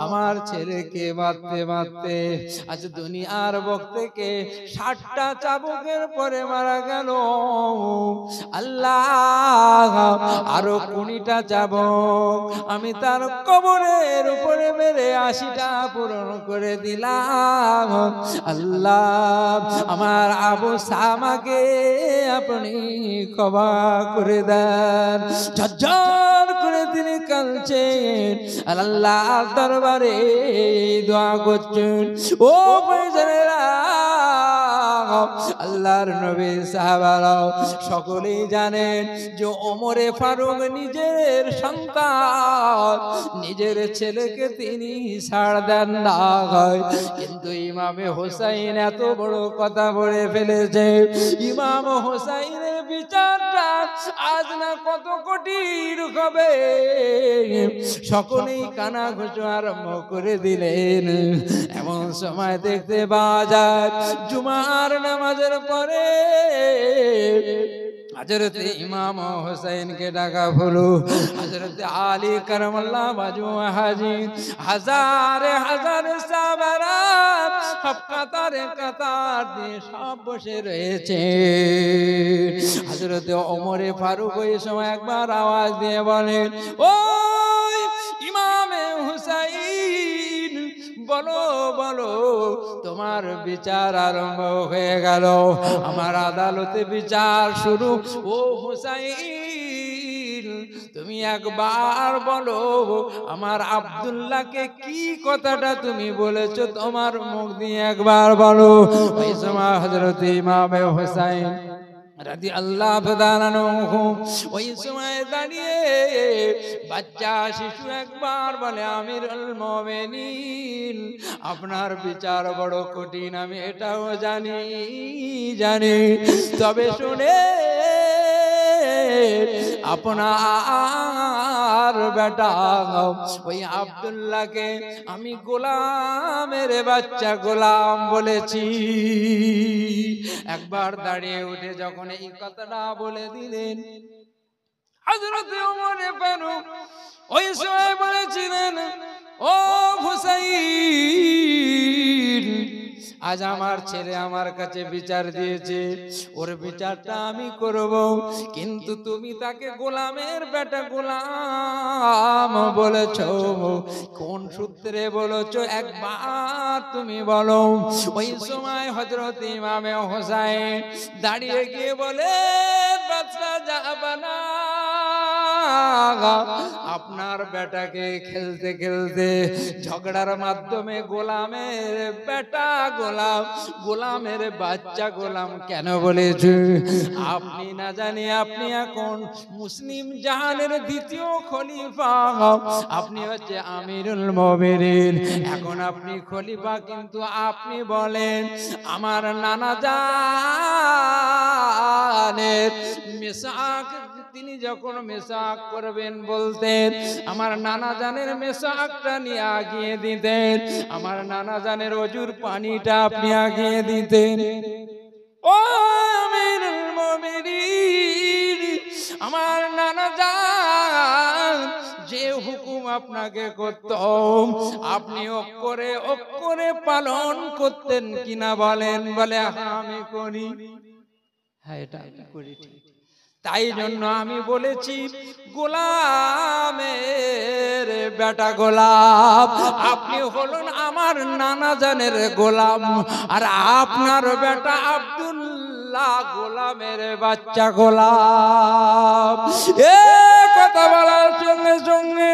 আমার ছেলেকে মারতে মারতে আজ দুনিয়ার বুক থেকে 60টা চাবুকের পরে মারা গেল। আল্লাহ আরো 20টা চাবুক আমি তার কবরের উপরে মেরে 80টা পূরণ করে দিলাম। আল্লাহ আমার আবু সামাকে আপনি ক্ষমা করে দেন। ঝরঝর করে তিনি কাঁদছেন, আল্লাহ দরবারে দোয়া করছেন। ও ভাইজানেরা, আল্লাহর নবী সাহাবারা সকলেই জানেন যে ওমরে ফারুক নিজের সন্তান, নিজের ছেলেকে তিনি ছাড় দেন না। কিন্তু ইমামে হোসাইন এত বড় কথা বলে ফেলেছে। ইমাম হোসাইনের বিচারটা আজ না কত কঠিন হবে। সকলেই কানাঘুষো আরম্ভ করে দিলেন। এমন সময় দেখতে পাওয়া যায় জুমার নামাজের পরে হযরত ইমাম হোসেনকে ডাকা হলো। হযরত আলী কারামাল্লাহ ওয়াজহু হাজির, হাজারে হাজারে সাহাবারা সব কাতারে কাতার দিয়ে সব বসে রয়েছে। হযরত ওমরে ফারুক ওই সময় একবার আওয়াজ দিয়ে বলেন, ও ইমামে হুসাইন, বলো বলো তোমার বিচার আরম্ভ হয়ে গেল, আমার আদালতে বিচার শুরু। ও হুসাইন, তুমি একবার বলো আমার আব্দুল্লাহকে কি কথাটা তুমি বলেছো, তোমার মুখ দিয়ে একবার বলো। ওই সময় হযরত ইমামে হুসাইন রাদিয়াল্লাহু তাআলা আনহু ওই সময় দাঁড়িয়ে বাচ্চা শিশু একবার বলে, আমিরুল মুমিনিন, আপনার বিচার বড় কঠিন, আমি এটাও জানি, তবে শুনে আপনার বেটা ওই আব্দুল্লাহকে আমি গোলামের বাচ্চা গোলাম বলেছি। একবার দাঁড়িয়ে উঠে যখন এই কথাটা বলে দিলেন, হযরত ওমর ফারুক ওই সময় বলেছিলেন, ও হুসাইন, আজ আমার ছেলে আমার কাছে বিচার দিয়েছে, ওর বিচারটা আমি করব, কিন্তু তুমি তাকে গোলামের বেটা গোলাম বলেছো, কোন সূত্রে বলেছো একবার তুমি বলো। ওই সময় হযরত ইমামে হোসেন দাঁড়িয়ে গিয়ে বলে, বাদশা জাহাবানা, আপনার বেটাকে খেলতে খেলতে ঝগড়ার মাধ্যমে গোলামের বেটা গোলাম, গোলামের বাচ্চা গোলাম কেন বলেছে? আপনি না জানি আপনি এখন মুসলিম জাহানের দ্বিতীয় খলিফা, আপনি হচ্ছে আমিরুল মুমিনিন, এখন আপনি খলিফা, কিন্তু আপনি বলেন আমার নানা জানের মিসাক, তিনি যখন মেসাক করবেন বলতেন, আমার নানা জানের মেসাকটা নিয়ে আগিয়ে দিতেন, আমার নানা জানের অজুর পানিটা আপনি আগিয়ে দিতেন। ও আমিরুল মুমিনিন, আমার নানা জান যে হুকুম আপনাকে করতাম আপনি অক্ষরে পালন করতেন কিনা বলেন? বলে হ্যাঁ আমি করি। হ্যাঁ এটা আমি করি, ঠিক। তাই জন্য আমি বলেছি গোলামের বেটা গোলাম, আপনি হলেন আমার নানা জানের গোলাম, আর আপনার বেটা আব্দুল্লাহ গোলামের বাচ্চা গোলাম। এ কথা বলার সঙ্গে সঙ্গে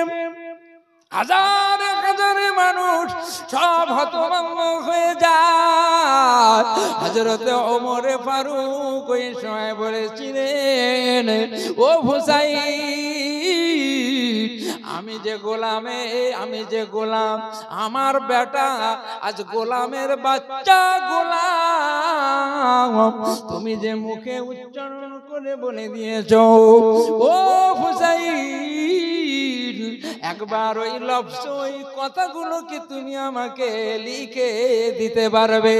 হাজারে হাজারে মানুষ সব হতভম্ব হয়ে যায়। হযরত ওমরে ফারুক ওই সময় বলেছিলেন, ও হুসাইন, আমি যে গোলাম, আমার বেটা আজ গোলামের বাচ্চা গোলাম, তুমি যে মুখে উচ্চারণ করে বলে দিয়েছো, ও হুসাইন, একবার ওই লফজ ওই কথাগুলো কি তুমি আমাকে লিখে দিতে পারবে?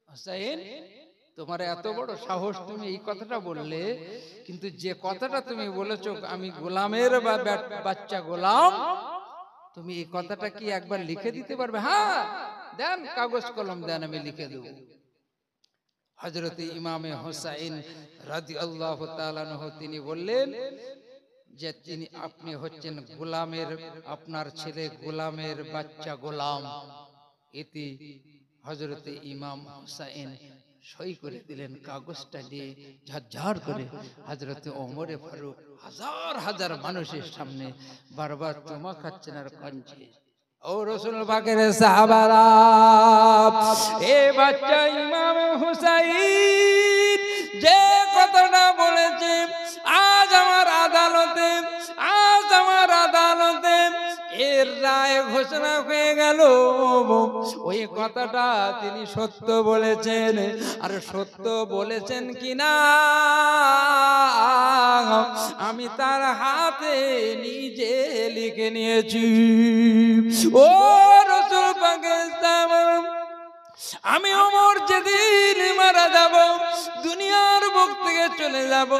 হুসাইন, তোমার এত বড় সাহস, তুমি এই কথাটা বললে, কিন্তু যে কথাটা তুমি বলেছো আমি গোলামের বাচ্চা গোলাম, তুমি এই কথাটা কি একবার লিখে দিতে পারবে? হ্যাঁ দেন, কাগজ কলম দেন, আমি লিখে দেব। হযরত ইমামে হুসাইন রাদিয়াল্লাহু তাআলা আনহু তিনি বললেন যে তিনি আপনি হচ্ছেন গোলামের, আপনার ছেলে গোলামের বাচ্চা গোলাম। এতে হযরত ইমাম হুসাইন সই করে দিলেন, কাগজটা নিয়ে ঝরঝর করে হযরত ওমরে ফারুক হাজার হাজার মানুষের সামনে বারবার চুমা খাচ্ছেন আর কাঁদছেন। ও রাসূল পাকের সাহাবারা, এই বাচ্চা ইমাম হুসাইন যে কথাটা বলেছে আজ আমার আদালতে, আজ আমার আদালতে এর রায় ঘোষণা হয়ে গেল, ওই কথাটা তিনি সত্য বলেছেন। আর সত্য বলেছেন কিনা আমি তার হাতে নিজে লিখে নিয়েছি। ও রাসূল পাকের সাহাবারা, আমি ওমর যেদিন মারা যাব, দুনিয়ার বুক থেকে চলে যাব,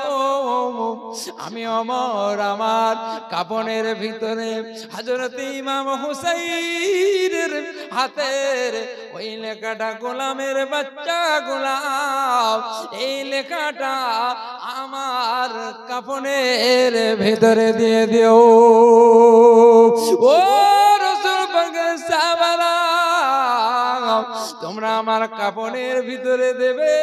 আমি ওমর আমার কাফনের ভিতরে হযরত ইমাম হুসাইনের হাতের ওই লেখাটা, গোলামের বাচ্চা গোলাম, এই লেখাটা আমার কাফনের ভিতরে দিয়ে দিও। ও রাসূল পাকের সাহাবারা, তোমরা আমার কাফনের ভিতরে দেবে।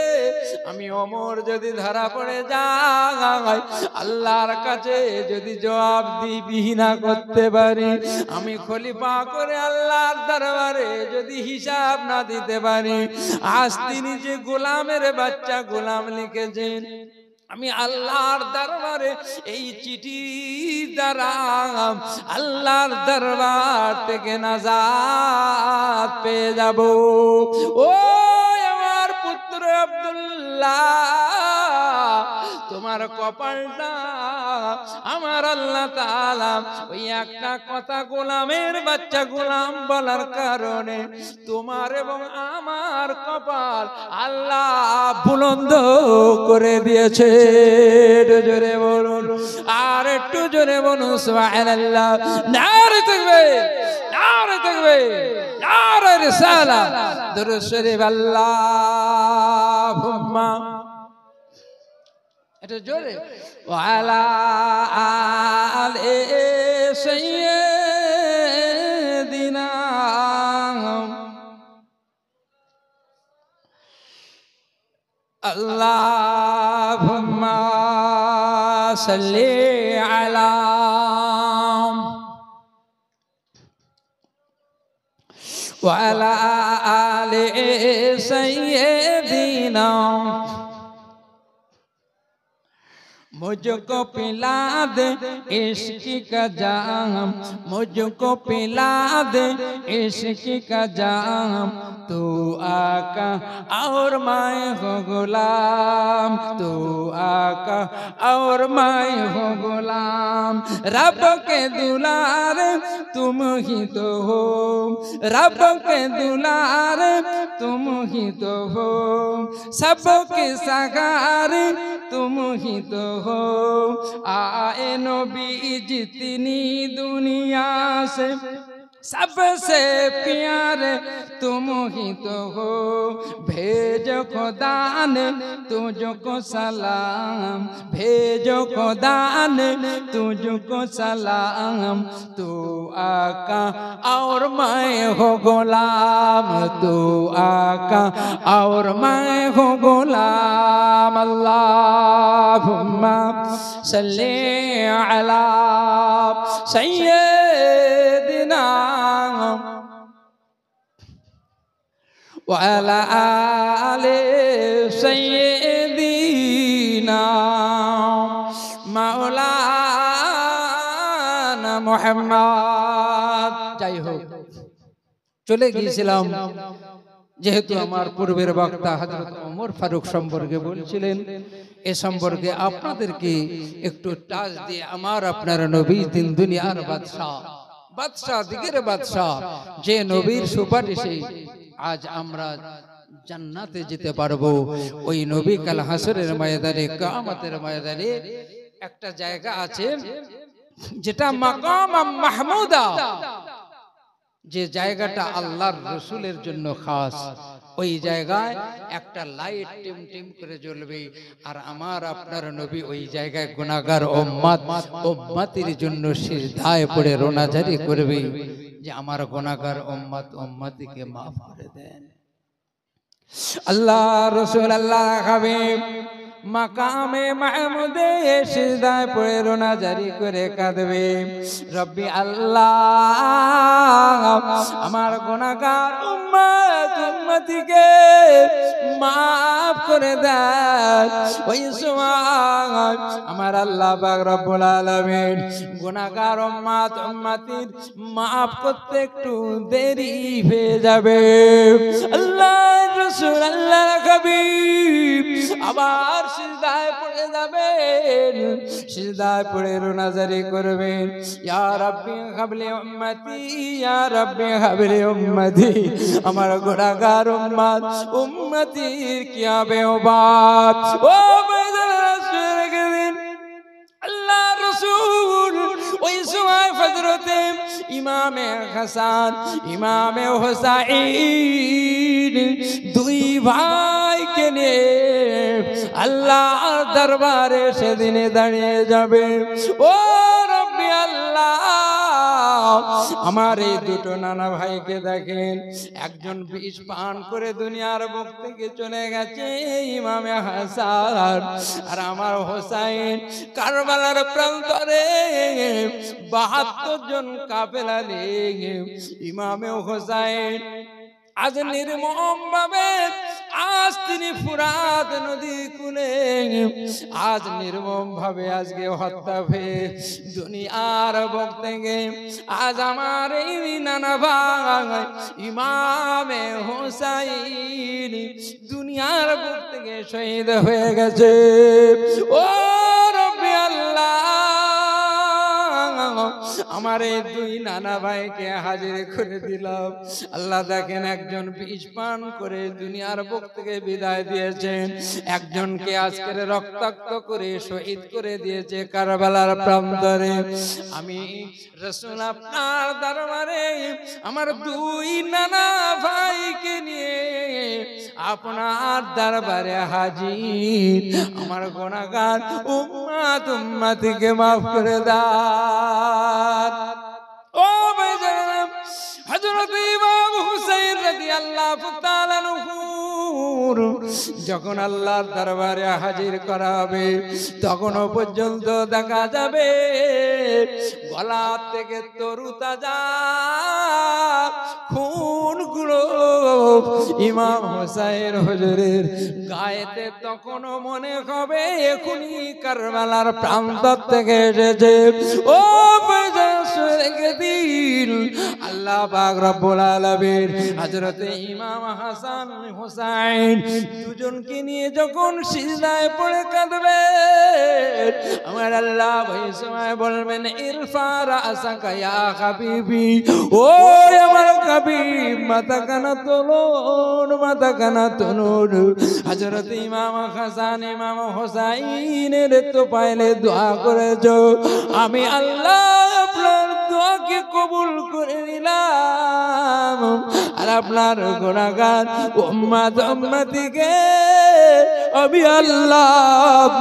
আমি ওমর যদি ধরা পড়ে যাই, আল্লাহর কাছে যদি জবাবদিহি না করতে পারি, আমি খলিফা করে আল্লাহর দরবারে যদি হিসাব না দিতে পারি, আজ তিনি যে গোলামের বাচ্চা গোলাম লিখেছেন, আমি আল্লাহর দরবারে এই চিঠি দ্বারা আল্লাহর দরবার থেকে নাজাত পেয়ে যাব। ও আমার পুত্র আব্দুল্লাহ, তোমার কপালটা আমার আল্লাহ তাআলা ওই একটা কথা গোলামের বাচ্চা গোলাম বলার কারণে তোমার এবং আমার কপাল আল্লাহ বুলন্দ করে দিয়েছে। জোরে বলুন, আর একটু জোরে বলুন সুবহানাল্লাহ। নারে তাকবীর, নারে তাকবীর, নারে রিসালাত, দুরূদ শরীফ। আল্লাহুম্মা, এটা জোরে, ওয়ালা আলি সাইয়্যিদিনা আল্লাহুম্মা সাল্লি আলা ওয়ালা আলি সাইয়্যিদিনা मुझको पिला दे इश्क का जाम, मुझको पिला दे इश्क का जाम, तू आका और मैं हो गुलाम, तू आका और मैं हो गुलाम। रब के दुलार तुम ही तो हो, रब के दुलार तुम ही तो हो, सबके सगार तुम ही तो हो। आए नबी जितनी दुनिया से सबसे प्यारे तुम ही तो हो, भेजो खुदा ने तुझको सलाम, भेजो खुदा ने तुझको सलाम, तू आका और मैं हो गुलाम, तू आका और मैं हो गुलाम। अल्लाहुम्मा सल्ली अला सय्यिदिना وعلى آل سيدنا مولانا محمد। যাই হোক, চলে গিয়েছিলাম, যেহেতু আমার পূর্বের বক্তা হযরত ওমর ফারুক সম্পর্কে বলছিলেন, এ সম্পর্কে আপনাদেরকে একটু টাচ দিয়ে আমার আপনার নবী তিন দুনিয়ার বাদশা, বাদশা দিগের বাদশা, যে নবীর সুপারিশে আজ আমরা জান্নাতে যেতে পারবো, ওই নবী কাল হাসরের ময়দানে, কিয়ামতের ময়দানে একটা জায়গা আছে যেটা মাকাম মাহমুদা, যে জায়গাটা আল্লাহর রসুলের জন্য খাস, ওই জায়গায় একটা লাইট টিম টিম করে জ্বলবে, আর আমার আপনার নবী ওই জায়গায় গুনাহগার উম্মতের জন্য সিজদায় পড়ে রোনাজারি করবে যে আমার গুনাহগার উম্মতিকে মাফ করে দেন। আল্লাহ রসুল আল্লাহ হাবিব মাকামে মাহমুদে সিজদায় পড়ে রোনাজারি করে কাঁদবে, রব্বি আল্লাহ আমার গুনাহগার উম্মতিকে মাফ করে দেন। ওই সময় আমার আল্লাহ পাক রব্বুল আলামিন গুনাহগার উম্মতির মাফ করতে একটু দেরি হয়ে যাবে। আল্লাহ রাসূল আল্লাহ হাবিব আবার সিজদায় পড়ে যাবেন, সিজদায় পড়ে রোনাজারি করবেন, ইয়া রাব্বি হাবলি উম্মতি, ইয়া রাব্বি হাবলি উম্মতি, আমার গুনাহগার উম্মতির কি হবে বাপ। ও আল্লাহ রাসূল ওই সময় হযরতে ইমামে হাসান ইমামে হুসাইন দুই ভাইকে নিয়ে আল্লাহর দরবারে সেদিনে দাঁড়িয়ে যাবে। ও রব্বি আল্লাহ আমার এই দুটো নানা ভাইকে দেখেন, একজন বিষ পান করে দুনিয়ার বুক থেকে চলে গেছে ইমামে হাসান, আর আমার হোসাইন কারবালার প্রান্তরে 72 জন কাফেলা নিয়ে ইমামে হোসাইন আজ নির্মম ভাবে আজ তিনি ফুরাত নদী কুলে আজ নির্মম ভাবে আজকে হত্যা হয়ে দুনিয়ার বুক থেকে আজ আমার এই নানা ভাই ইমামে হোসাইন দুনিয়ার বুক থেকে শহীদ হয়ে গেছে। ও রব্বি আল্লাহ আমার এই দুই নানা ভাইকে হাজির করে দিলাম। আল্লাহ দেখেন, একজন বিষ পান করে দুনিয়ার বুক থেকে বিদায় দিয়েছেন, একজনকে আজকের রক্তাক্ত করে শহীদ করে দিয়েছে কারবালার প্রান্তরে। আমি রাসূল আপনার দরবারে আমার দুই নানা ভাইকে নিয়ে আপনার দরবারে হাজির, আমার গুনাহগার উম্মতিকে মাফ করে দাও। ও ভাইজান, হযরত ইমাম হুসাইন রাদিয়াল্লাহু তাআলা আনহু যখন আল্লাহর দরবারে হাজির করা হবে তখনও পর্যন্ত দেখা যাবে গলা থেকে তরু তাজা খুনগুলো ইমাম হুসাইন হুজুরের গায়েতে তখনও মনে হবে এখনই কারবালার প্রান্ত থেকে এসেছে। ও দিন আল্লাহ পাক রব্বুল আলামিন হযরত ইমাম হাসান হুসাইন দুজনকে নিয়ে যখন সিজদায় পড়ে কাঁদবে আমার আল্লাহ ওই সময় বলবেন ইরফা রাসাকা ইয়া হাবিবি, ও আমার হাবিব মাথা কানা তুলুন, মাথা কানা তুলুন। হযরত ইমাম হাসান ইমাম হুসাইনের তো পাইলে দোয়া করেছো, আমি আল্লাহ আপনার দোয়াকে কবুল করে নিলাম, আর আপনার গুনাহগার উম্মতিকে আমি আল্লাহ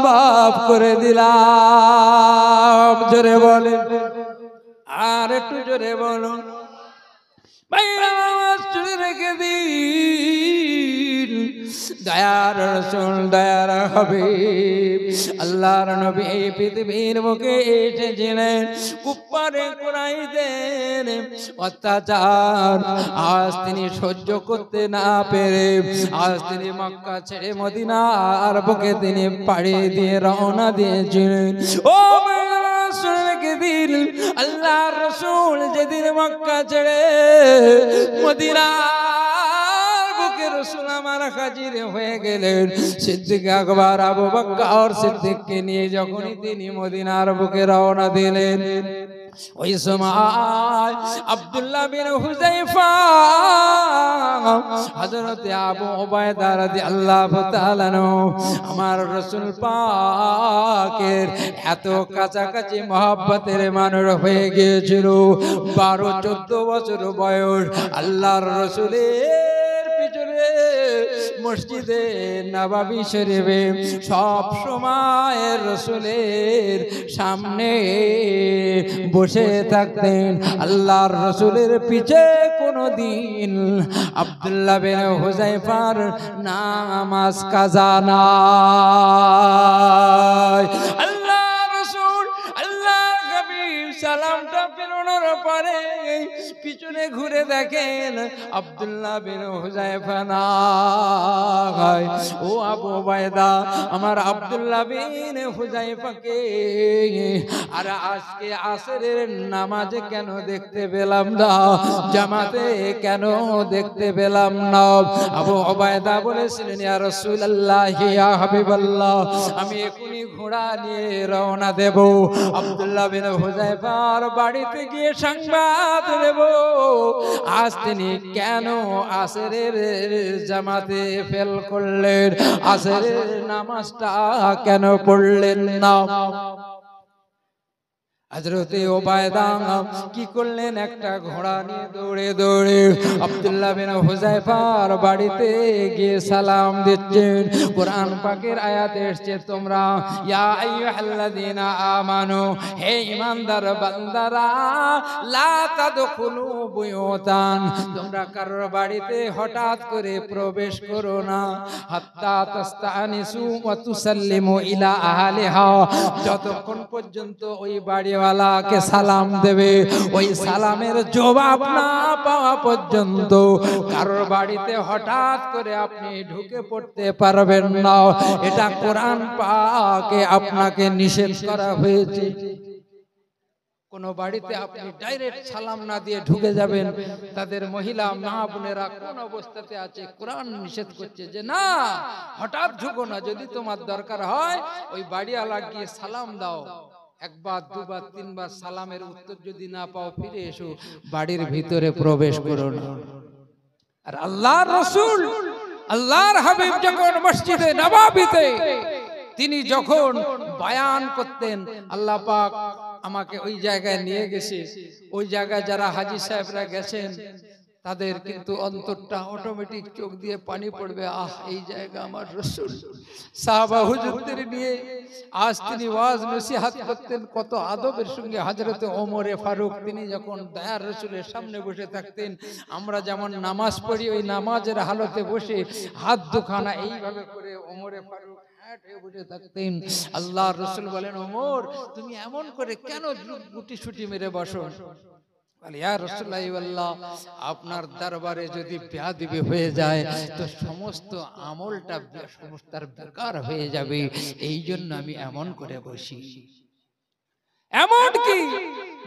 মাফ করে দিলাম। জোরে বলেন, আর একটু জোরে বলুন ভাইরা, আওয়াজ জোরে রেখে দিন। দয়ার রাসূল দয়ার হাবিব আল্লাহর নবী এই পৃথিবীর বুকে এসেছিলেন কুফারে কুরাইশদের অত্যাচার আজ তিনি সহ্য করতে না পেরে আজ তিনি মক্কা ছেড়ে মদিনার বুকে তিনি পাড়ি দিয়ে রওনা দিয়েছিলেন। ও দিন আল্লাহর রাসূল যেদিন মক্কা ছেড়ে মদিনার বুকে রাসূল আমার হাজির হয়ে গেলেন, সিদ্দিক আকবর আবু বকর সিদ্দিককে নিয়ে যখনই তিনি মদিনার বুকে রওনা দিলেন ওই সময় আব্দুল্লাহ বিন হুযায়ফা হযরত আবু উবায়দা রাদিয়াল্লাহু তাআলা আমার রাসূল পাকের এত কাছাকাছি মহব্বতের মানুষ হয়ে গিয়েছিল। 12-14 বছর বয়স আল্লাহর রাসূলের পিছনে মসজিদে নববী শরীফে সব সময় রাসূলের সামনে বসে থাকতেন। আল্লাহর রাসূলের পিছে কোনদিন আব্দুল্লাহ বিন হুযায়ফার নামাজ কাজা নাই। আল্লাহ রাসূল আল্লাহ হাবিব সালামটা ফেরানোর পরে পিছনে ঘুরে দেখেন আব্দুল্লাহ বিন হুযায়ফা নাই। ও আবু উবায়দা, আমার আব্দুল্লাহ বিন হুযায়ফাকে আর আজকে আসরের নামাজে কেন দেখতে পেলাম না, জামাতে কেন দেখতে পেলাম না? আবু উবায়দা বলেছিলেন, ইয়া রাসূলুল্লাহ, ইয়া হাবিবাল্লাহ, আমি এখনি ঘোড়া নিয়ে রওনা দেব, আব্দুল্লাহ বিন হুযায়ফার বাড়িতে গিয়ে সংবাদ দেব আজ তিনি কেন আসরের জামাতে ফেল করলেন, আসরের নামাজটা কেন পড়লেন না। হযরত উবায়দা কি করলেন, একটা ঘোড়া নিয়ে দৌড়ে দৌড়ে আব্দুল্লাহ বিন হুযায়ফার বাড়িতে গিয়ে সালাম দিচ্ছেন। কোরআন পাকের আয়াতে এসেছে, তোমরা ইয়া আইয়ুহাল্লাযীনা আমানু, হে ঈমানদার বান্দারা, লা তাদখুলু বুয়ুতান, তোমরা কারোর বাড়িতে হঠাৎ করে প্রবেশ করো না, হাত্তা তাস্তানিসু ওয়া তুসাল্লিমু ইলা আহলিহা, যতক্ষণ পর্যন্ত ওই বাড়িওয়ালাকে সালাম দেবে ওই সালামের জবাব না পাওয়া পর্যন্ত কারোর বাড়িতে হঠাৎ করে আপনি ঢুকে পড়তে পারবেন না। এটা কোরআন পাকে আপনাকে নিষেধ করা হয়েছে। কোন বাড়িতে আপনি ডাইরেক্ট সালাম না দিয়ে ঢুকে যাবেন, তাদের মহিলা মা বোনেরা কোন অবস্থাতে আছে, কোরআন নিষেধ করছে যে না, হঠাৎ ঢুকো না, যদি তোমার দরকার হয় ওই বাড়িওয়ালা গিয়ে সালাম দাও, একবার দুবার তিনবার সালামের উত্তর যদি না পাও ফিরে এসো, বাড়ির ভিতরে প্রবেশ করো না। আর আল্লাহর রাসূল আল্লাহর হাবিব যখন মসজিদে নববীতে তিনি যখন বয়ান করতেন, আল্লাহ পাক আমাকে ওই জায়গায় নিয়ে গেছে, ওই জায়গায় যারা হাজী সাহেবরা গেছেন তাদের কিন্তু অন্তরটা অটোমেটিক চোখ দিয়ে পানি পড়বে, আহ এই জায়গা আমার রাসূল। সাহাবা হুজুরদের নিয়ে আজ তিনি ওয়াজ নসিহত করতেন কত আদবের সঙ্গে। হযরত ওমরে ফারুক তিনি যখন দয়ার রাসূলের সামনে বসে থাকতেন, আমরা যেমন নামাজ পড়ি ওই নামাজের হালতে বসে হাত দুখানা এইভাবে করে ওমরে ফারুক বসে থাকতেন। আল্লাহর রাসূল বলেন, ওমর তুমি এমন করে কেন গুটি ছুটি মেরে বসো? ইয়া রাসূলুল্লাহ, আপনার দরবারে যদি বেয়াদবি হয়ে যায় তো সমস্ত আমলটা সমস্ত বেকার হয়ে যাবে, এই জন্য আমি এমন করে বসি। এমন কি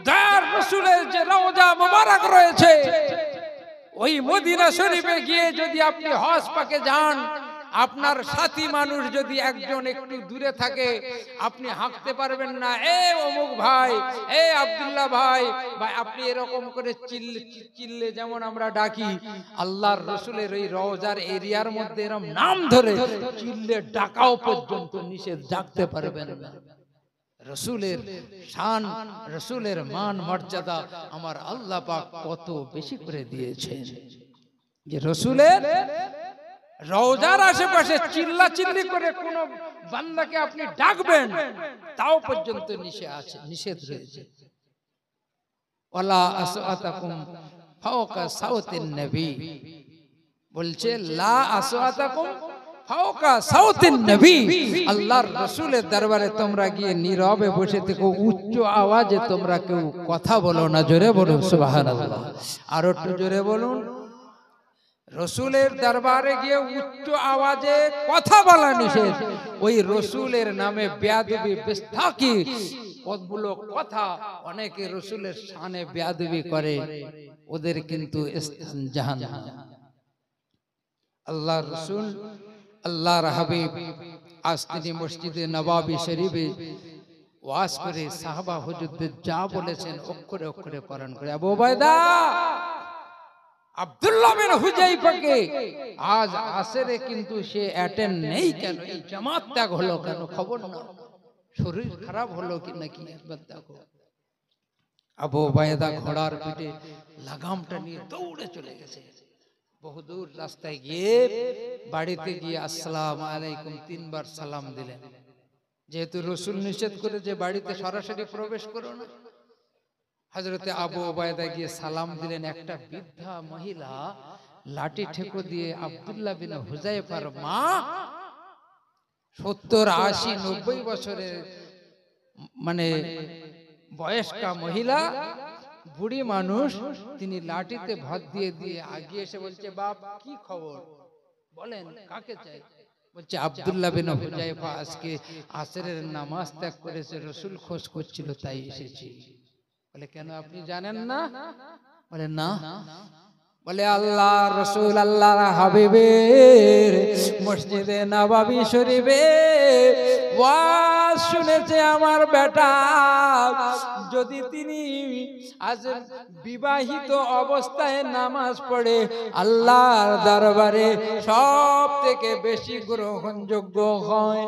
দয়ার রাসূলের যে রওজা মোবারক রয়েছে, ওই মদিনা শরীফে গিয়ে যদি আপনি হজ পাকে যান, আপনার সাথী মানুষ যদি একজন একটু দূরে থাকে, আপনি হাঁকতে পারবেন না, এ অমুক ভাই, এ আব্দুল্লাহ ভাই, ভাই আপনি এরকম করে চিল্লে যেমন আমরা ডাকি, আল্লাহর রাসূলের ওই রওজার এরিয়ার মধ্যে এরকম নাম ধরে চিল্লে ডাকাও পর্যন্ত নিষেধ, ডাকতে পারবেন না। রাসূলের শান, রাসূলের মান মর্যাদা আমার আল্লাহ পাক কত বেশি করে দিয়েছেন যে রাসূলের রওজার আশেপাশে চিল্লা চিল্লি করে কোন বান্দাকে আপনি ডাকবেন তাও পর্যন্ত নিষেধ রয়েছে। ওয়ালা আসওয়াতাকুম ফাওকা সাউতিন নবী, বলছে লা আসওয়াতাকুম ফাওকা সাউতিন নবী, আল্লাহর রাসূলের দরবারে তোমরা গিয়ে নীরবে বসে থেকো, উচ্চ আওয়াজে তোমরা কেউ কথা বলো না। জোরে বলুন সুবহানাল্লাহ, আর একটু জোরে বলুন। রসুলের দরবারে গিয়ে উচ্চ আওয়াজে কথা বলা নিষেধ। ওই রসুলের নামে বেয়াদবি বেস্তাকি কতগুলো কথা, অনেকে রসুলের শানে বেয়াদবি করে, ওদের কিন্তু স্থান জাহান্নাম। আল্লাহর রসুল আল্লাহর হাবিব আজ তিনি মসজিদে নববী শরীফে ওয়াজ করে সাহাবা হুজুরদের যা বলেছেন অক্ষরে অক্ষরে পালন করে। আবু উবাইদা আব্দুল্লাহ বিন হুযায়ফাকে আজ আসরে কিন্তু সে অ্যাটেন্ড নেই কেন, এই জামাত ত্যাগ হলো কেন খবর না, শরীর খারাপ হলো কি নাকি একবার দেখো। আবু উবাইদা ঘোড়ার পিঠে লাগামটা নিয়ে দৌড়ে চলে গেছে, বহুদূর রাস্তায় গিয়ে বাড়িতে গিয়ে আসসালামু আলাইকুম 3 বার সালাম দিলেন। যেহেতু রাসূল নিষেধ করেছে বাড়িতে সরাসরি প্রবেশ করো না, হযরতে আবু উবাইদা গিয়ে সালাম দিলেন। একটা বৃদ্ধা মহিলা লাঠি ঠেকো দিয়ে আব্দুল্লাহ বিন হুযায়ফার মা 70, 80, 90 বছরের মানে বয়স্কা মহিলা, বুড়ি মানুষ, তিনি লাঠিতে ভর দিয়ে দিয়ে আগিয়ে এসে বলছে, বাপ কি খবর বলেন, কাকে চাই? বলছে আব্দুল্লাহ বিন হুযায়ফা আজকে আসরের নামাজ ত্যাগ করেছে, রাসূল খোঁজ করছিল তাই এসেছি। বলে কেন আপনি জানেন না? বলে না। বলে আল্লাহ রাসূল আল্লাহর হাবিবের মসজিদে নববী শরীফে ওয়াজ শুনেছে আমার বেটা, যদি তিনি আজ বিবাহিত অবস্থায় নামাজ পড়ে আল্লাহর দরবারে সব থেকে বেশি গ্রহণযোগ্য হয়।